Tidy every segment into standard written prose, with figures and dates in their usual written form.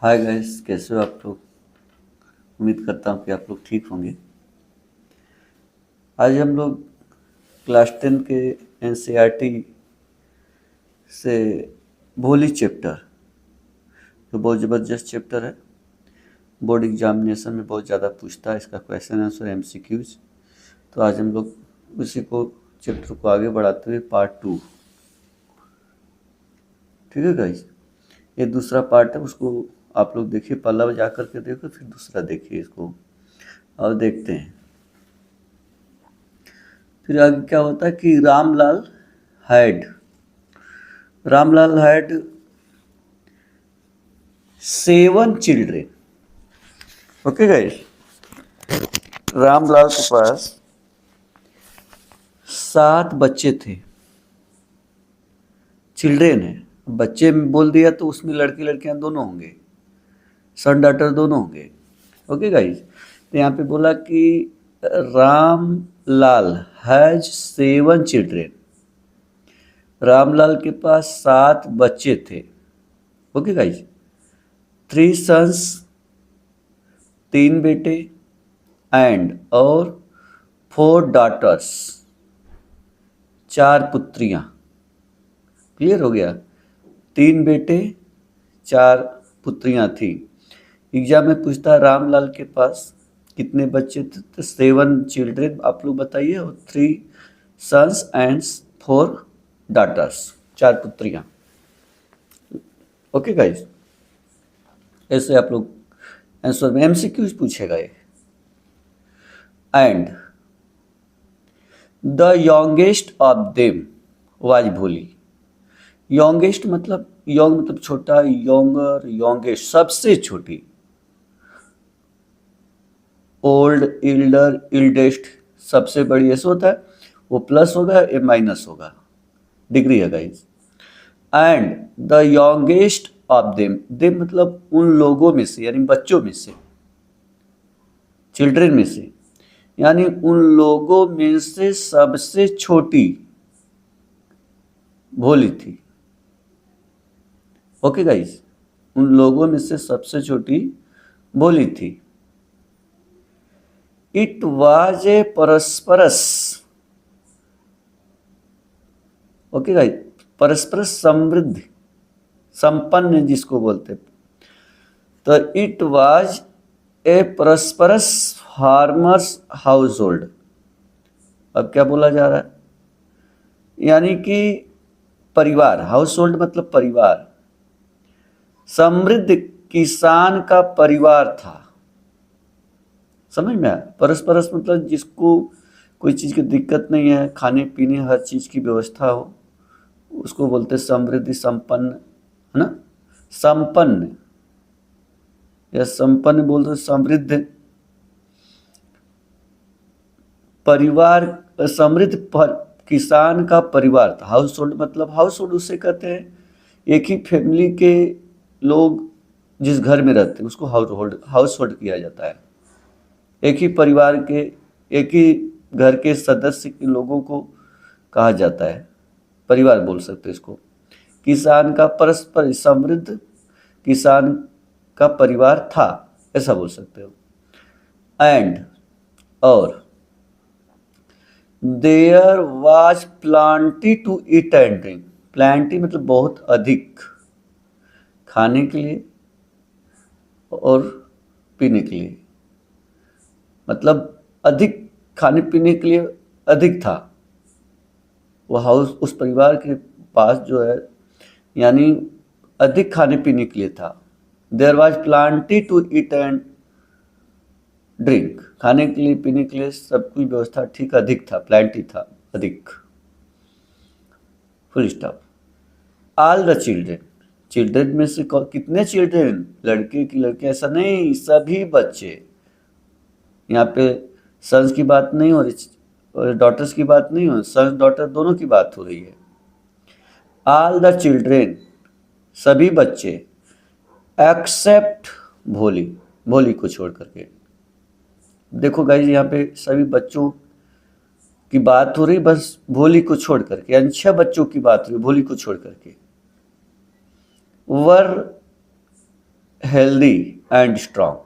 Hi guys, कैसे हो आप लोग। उम्मीद करता हूँ कि आप लोग ठीक होंगे। आज हम लोग क्लास 10 के एनसीईआरटी से भोली चैप्टर, जो बहुत ज़बरदस्त चैप्टर है, बोर्ड एग्जामिनेशन में बहुत ज़्यादा पूछता है। इसका क्वेश्चन आंसर एमसीक्यूज। तो आज हम लोग उसी को चैप्टर को आगे बढ़ाते हुए पार्ट 2, ठीक है गाइस। ये दूसरा पार्ट है, उसको आप लोग देखिए, पहला जा करके देखो, फिर दूसरा देखिए इसको और देखते हैं। फिर आगे क्या होता है कि Ramlal had 7 children. Okay guys, Ramlal के पास 7 बच्चे थे। चिल्ड्रेन है, बच्चे में बोल दिया तो उसमें लड़की लड़कियां दोनों होंगे, सन डॉटर दोनों होंगे। ओके गाइस, तो यहाँ पे बोला कि रामलाल हैज 7 चिल्ड्रेन। रामलाल के पास 7 बच्चे थे। ओके गाइस, 3 सन्स, 3 बेटे, एंड और 4 डॉटर्स, 4 पुत्रियां। क्लियर हो गया, 3 बेटे 4 पुत्रियां थी। एग्जाम में पूछता है रामलाल के पास कितने बच्चे थे, तो 7 चिल्ड्रेन आप लोग बताइए, और 3 सन्स एंड 4 डॉटर्स, 4 पुत्रियां। ओके गाइस, ऐसे आप लोग आंसर में एमसीक्यूज पूछेगा ये। And the youngest of them was Bholi. Youngest मतलब यंग मतलब छोटा, यंगर, यंगेस्ट सबसे छोटी। ओल्ड, इल्डर, इल्डेस्ट सबसे बड़ी ऐसे होता है, वो प्लस होगा या माइनस होगा, डिग्री है guys. And the youngest of them, them मतलब उन लोगों में से, यानी बच्चों में से, चिल्ड्रन में से, यानी उन लोगों में से सबसे छोटी भोली थी। ओके गाइस, उन लोगों में से सबसे छोटी भोली थी। It was a prosperous, okay guys, prosperous समृद्ध, संपन्न जिसको बोलते, तो it was a prosperous farmers household. अब क्या बोला जा रहा है, यानी कि परिवार, हाउस होल्ड मतलब परिवार, समृद्ध किसान का परिवार था। समझ में आया, परस्परस मतलब जिसको कोई चीज़ की दिक्कत नहीं है, खाने पीने हर चीज़ की व्यवस्था हो, उसको बोलते समृद्धि, संपन्न, है ना, संपन्न या संपन्न बोलते समृद्ध परिवार, समृद्ध किसान का परिवार था। हाउस होल्ड मतलब, हाउस होल्ड उसे कहते हैं एक ही फैमिली के लोग जिस घर में रहते हैं उसको हाउस होल्ड किया जाता है। एक ही परिवार के, एक ही घर के सदस्य के लोगों को कहा जाता है परिवार, बोल सकते हैं इसको। किसान का परस्पर, समृद्ध किसान का परिवार था, ऐसा बोल सकते हो। एंड और there was plenty to eat and drink. Plenty मतलब बहुत अधिक, खाने के लिए और पीने के लिए, मतलब अधिक खाने पीने के लिए अधिक था वो हाउस, उस परिवार के पास जो है, यानी अधिक खाने पीने के लिए था। There was plenty to eat and drink, खाने के लिए पीने के लिए सब कुछ व्यवस्था ठीक, अधिक था, प्लांटी था, अधिक, full stop. All the children, children में से कितने चिल्ड्रेन, लड़के की लड़के ऐसा नहीं, सभी बच्चे। यहाँ पे सन्स की बात नहीं हो रही और डॉटर्स की बात नहीं हो, सन्स डॉटर दोनों की बात हो रही है। ऑल द चिल्ड्रेन, सभी बच्चे, एक्सेप्ट भोली, भोली को छोड़ करके। देखो गाइस, यहाँ पे सभी बच्चों की बात हो रही, बस भोली को छोड़ करके, यानी 6 बच्चों की बात हो रही, भोली को छोड़ करके। वर हेल्दी एंड स्ट्रांग,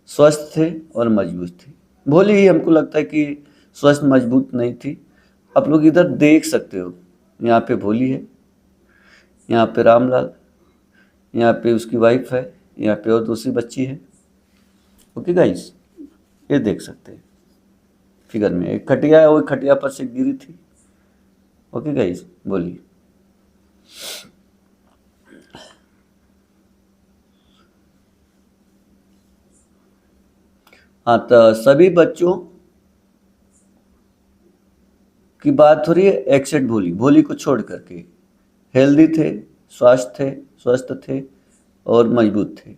स्वस्थ थे और मजबूत थी। भोली ही हमको लगता है कि स्वस्थ मजबूत नहीं थी। आप लोग इधर देख सकते हो, यहाँ पे भोली है, यहाँ पे रामलाल, यहाँ पे उसकी वाइफ है, यहाँ पे और दूसरी बच्ची है। ओके गाइस, ये देख सकते हैं फिगर में। एक खटिया है, वो खटिया पर से गिरी थी। ओके गाइस, बोलिए। हाँ, तो सभी बच्चों की बात हो रही है एक्सेप्ट भोली, भोली को छोड़ करके। हेल्दी थे, स्वस्थ थे और मजबूत थे।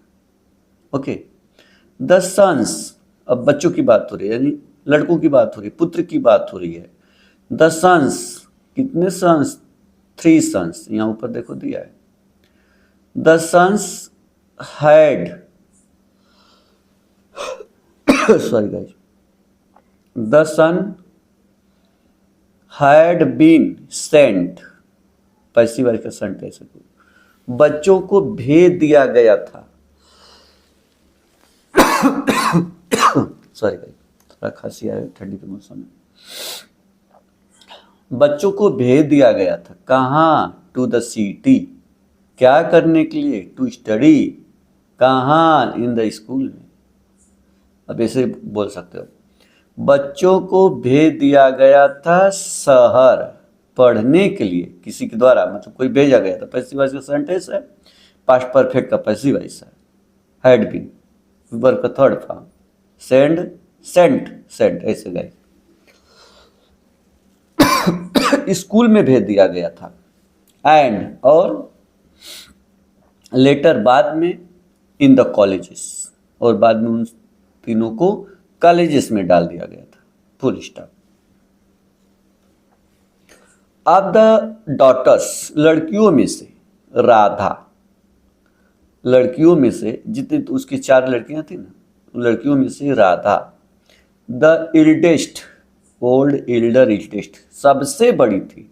ओके। द सन्स, अब बच्चों की बात हो रही है, यानी लड़कों की बात हो रही है, पुत्र की बात हो रही है। द सन्स, कितने सन्स? 3 सन्स, यहाँ ऊपर देखो दिया है। The sons had sorry guys, the son had been sent, passive voice का सेंटेंस है, बच्चों को भेज दिया गया था। सॉरी गाइस, थोड़ा खांसी आया ठंडी के मौसम में। बच्चों को भेज दिया गया था कहाँ? टू द सिटी, क्या करने के लिए? टू स्टडी, कहाँ? इन द स्कूल में। अब ऐसे बोल सकते हो, बच्चों को भेज दिया गया था शहर पढ़ने के लिए, किसी के द्वारा, मतलब कोई भेजा गया था। पैसिव वॉइस का सेंटेंस है, पास्ट परफेक्ट का पैसिव वॉइस है। हैड बीन, वर्ब का थर्ड फॉर्म, सेंड, सेंट, ऐसे गाइस। स्कूल में भेज दिया गया था। एंड, और लेटर, बाद में, इन द कॉलेजेस, और बाद में उन तीनों को कॉलेजेस में डाल दिया गया था। Full stop. अब द डॉटर्स, लड़कियों में से राधा, लड़कियों में से जितनी तो उसकी 4 लड़कियां थी ना, लड़कियों में से राधा। द इल्डेस्ट, ओल्ड, इल्डर, इल्डेस्ट, सबसे बड़ी थी।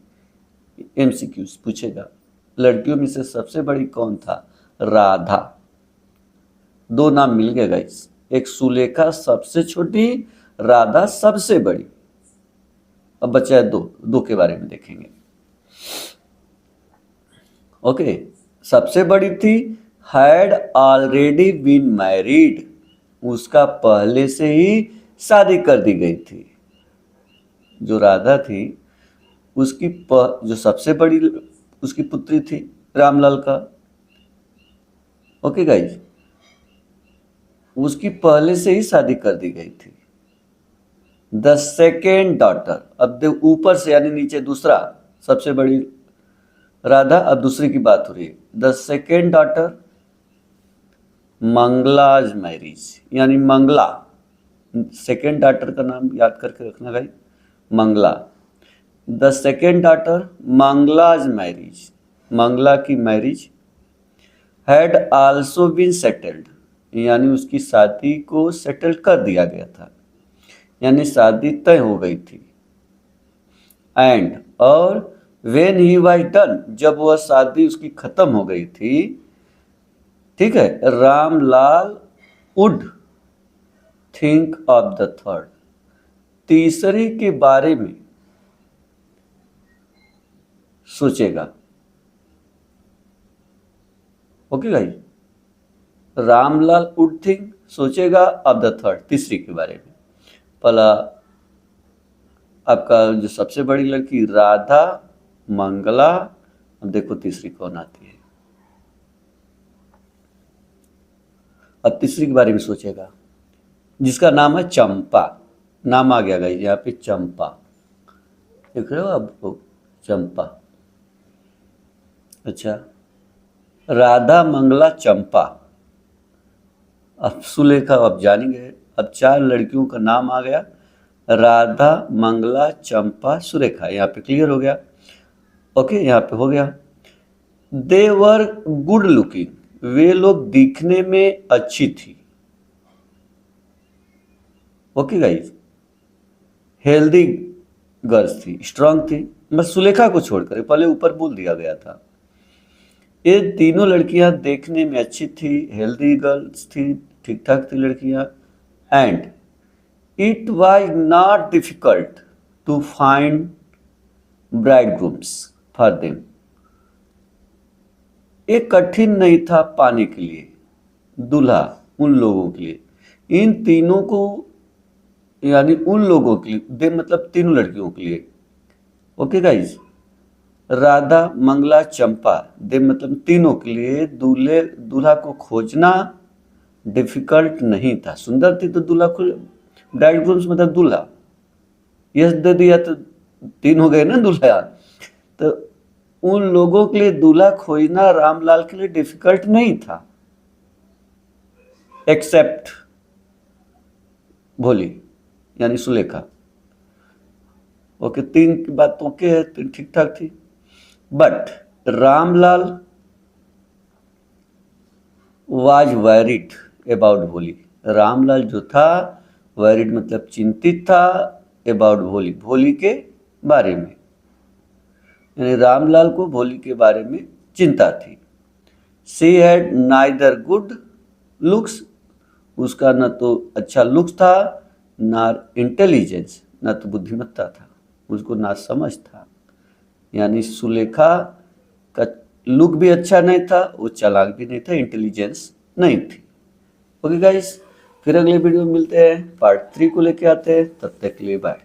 एमसीक्यूज पूछेगा, लड़कियों में से सबसे बड़ी कौन था? राधा। 2 नाम मिल गए गाइस, एक सुलेखा सबसे छोटी, राधा सबसे बड़ी। अब बचा है 2 के बारे में देखेंगे। ओके, सबसे बड़ी थी, हैड ऑलरेडी बीन मैरिड, उसका पहले से ही शादी कर दी गई थी। जो राधा थी, उसकी जो सबसे बड़ी उसकी पुत्री थी रामलाल का। ओके गाइस, उसकी पहले से ही शादी कर दी गई थी। द सेकेंड डॉटर, अब देख ऊपर से यानी नीचे दूसरा, सबसे बड़ी राधा, अब दूसरी की बात हो रही है। The second daughter Mangala's marriage, यानी मंगला, सेकेंड डॉटर का नाम याद करके रखना भाई, Mangala. The second daughter Mangala's marriage, Mangala की marriage. Had also been settled, यानी उसकी शादी को सेटल कर दिया गया था, यानी शादी तय हो गई थी। एंड, और वेन ही वाज डन, जब वह शादी उसकी खत्म हो गई थी, ठीक है, Ramlal would think of the third, तीसरी के बारे में सोचेगा। ओके भाई, रामलाल वुड थिंक, सोचेगा, ऑफ द थर्ड, तीसरी के बारे में। पहला आपका जो सबसे बड़ी लड़की राधा, मंगला, अब देखो तीसरी कौन आती है। अब तीसरी के बारे में सोचेगा, जिसका नाम है चंपा। नाम आ गया गाइस यहाँ पे, चंपा, देख रहे हो आपको, चंपा। अच्छा, राधा, मंगला, चंपा। अब सुलेखा, अब जानेंगे। अब 4 लड़कियों का नाम आ गया, राधा, मंगला, चंपा, सुरेखा। यहाँ पे क्लियर हो गया। ओके, यहाँ पे हो गया। दे वर गुड लुकिंग, वे लोग दिखने में अच्छी थी। ओके गाइस, हेल्दी गर्ल्स थी, स्ट्रांग थी, बस सुलेखा को छोड़कर, पहले ऊपर बोल दिया गया था। ये तीनों लड़कियां देखने में अच्छी थी, हेल्दी गर्ल्स थी, ठीक ठाक थी लड़कियां, and it was not difficult to find bridegrooms for them. ये कठिन नहीं था पाने के लिए दूल्हा उन लोगों के लिए, इन तीनों को, यानी उन लोगों के लिए, दे मतलब तीनों लड़कियों के लिए। ओके गाइज, राधा मंगला चंपा, दे मतलब तीनों के लिए दूल्हे दूल्हा को खोजना डिफिकल्ट नहीं था। सुंदर थी तो दूल्हा को, ब्राइड ग्रूम्स मतलब दूल्हा, यस दे दिया तो तीन हो गए ना दूल्हा। तो उन लोगों के लिए दूल्हा खोजना रामलाल के लिए डिफिकल्ट नहीं था, एक्सेप्ट भोली यानी सुलेखा। ओके, तीन की बात ओके है, तीन ठीक ठाक थी। But Ramlal was varied about भोली। रामलाल जो था, वैरिड मतलब चिंतित था, अबाउट भोली, भोली के बारे में, यानी रामलाल को भोली के बारे में चिंता थी। She had neither good looks, उसका न तो अच्छा लुक्स था, ना इंटेलिजेंस, न तो बुद्धिमत्ता था, उसको ना समझ था। यानी सुलेखा का लुक भी अच्छा नहीं था, वो चालाक भी नहीं था, इंटेलिजेंस नहीं थी। ओके गाइस, फिर अगले वीडियो में मिलते हैं, पार्ट 3 को लेके आते हैं, तब तक के लिए बाय।